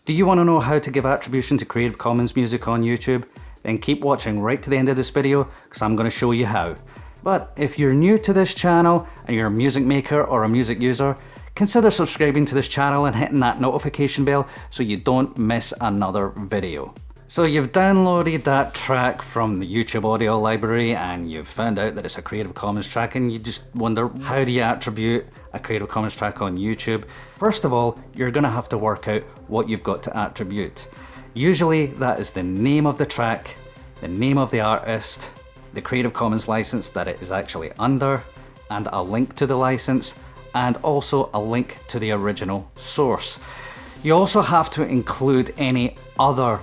Do you want to know how to give attribution to Creative Commons music on YouTube? Then keep watching right to the end of this video because I'm going to show you how. But if you're new to this channel and you're a music maker or a music user, consider subscribing to this channel and hitting that notification bell so you don't miss another video. So you've downloaded that track from the YouTube audio library and you've found out that it's a Creative Commons track, and you just wonder, how do you attribute a Creative Commons track on YouTube? First of all, you're going to have to work out what you've got to attribute. Usually that is the name of the track, the name of the artist, the Creative Commons license that it is actually under, and a link to the license, and also a link to the original source. You also have to include any other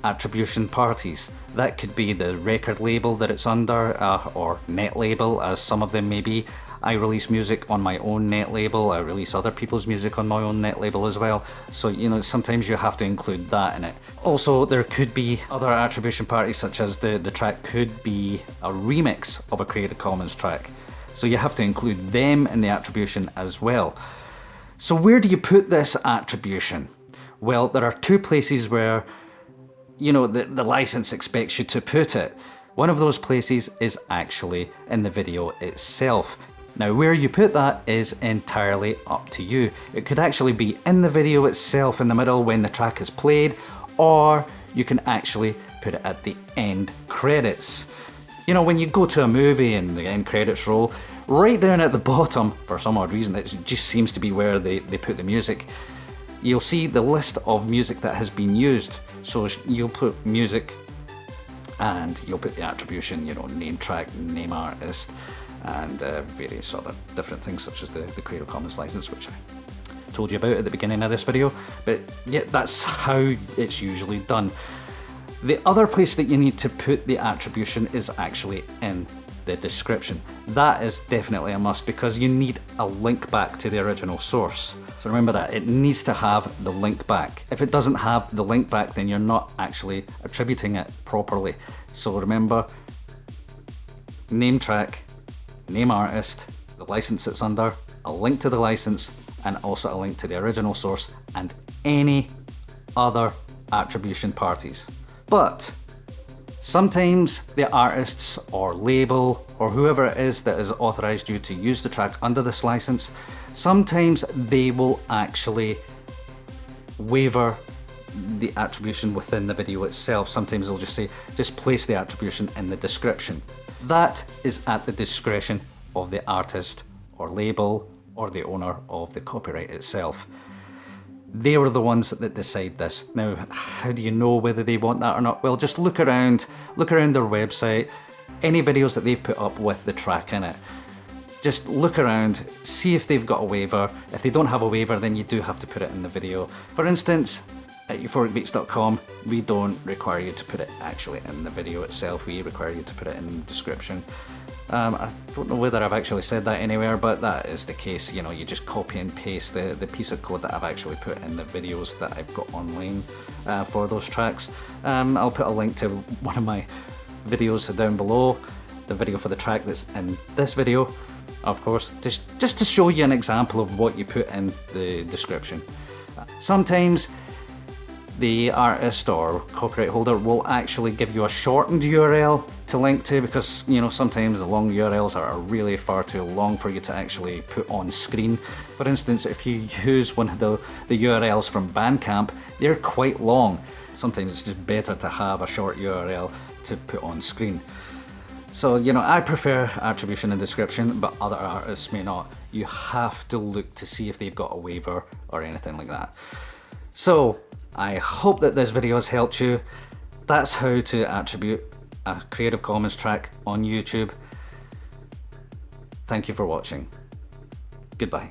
attribution parties. That could be the record label that it's under, or net label, as some of them may be. I release music on my own net label, I release other people's music on my own net label as well, so you know, sometimes you have to include that in it. Also, there could be other attribution parties, such as the track could be a remix of a Creative Commons track, so you have to include them in the attribution as well. So where do you put this attribution? Well, there are two places where the license expects you to put it. One of those places is actually in the video itself. Now, where you put that is entirely up to you. It could actually be in the video itself in the middle when the track is played, or you can actually put it at the end credits. You know, when you go to a movie and the end credits roll, right down at the bottom, for some odd reason, it just seems to be where they put the music, you'll see the list of music that has been used. So you'll put music and you'll put the attribution, name track, name artist, and various other different things, such as the Creative Commons license, which I told you about at the beginning of this video. But yeah, that's how it's usually done. The other place that you need to put the attribution is actually in the description. That is definitely a must, because you need a link back to the original source. So remember that, it needs to have the link back. If it doesn't have the link back, then you're not actually attributing it properly. So remember, name track, name artist, the license it's under, a link to the license, and also a link to the original source, and any other attribution parties. But sometimes the artists or label or whoever it is that has authorized you to use the track under this license, sometimes they will actually waiver the attribution within the video itself. Sometimes they'll just say, just place the attribution in the description. That is at the discretion of the artist or label or the owner of the copyright itself. They were the ones that decide this. Now, how do you know whether they want that or not? Well, just look around their website, any videos that they've put up with the track in it. Just look around, see if they've got a waiver. If they don't have a waiver, then you do have to put it in the video. For instance, at EuphorikBeats.com, we don't require you to put it actually in the video itself. We require you to put it in the description. I don't know whether I've actually said that anywhere, but that is the case. You just copy and paste the piece of code that I've actually put in the videos that I've got online for those tracks. I'll put a link to one of my videos down below, the video for the track that's in this video, of course, just to show you an example of what you put in the description. Sometimes the artist or copyright holder will actually give you a shortened URL to link to, because sometimes the long URLs are really far too long for you to actually put on screen. For instance, if you use one of the URLs from Bandcamp, they're quite long. Sometimes it's just better to have a short URL to put on screen. So I prefer attribution and description, but other artists may not. You have to look to see if they've got a waiver or anything like that. So I hope that this video has helped you. That's how to attribute a Creative Commons track on YouTube. Thank you for watching. Goodbye.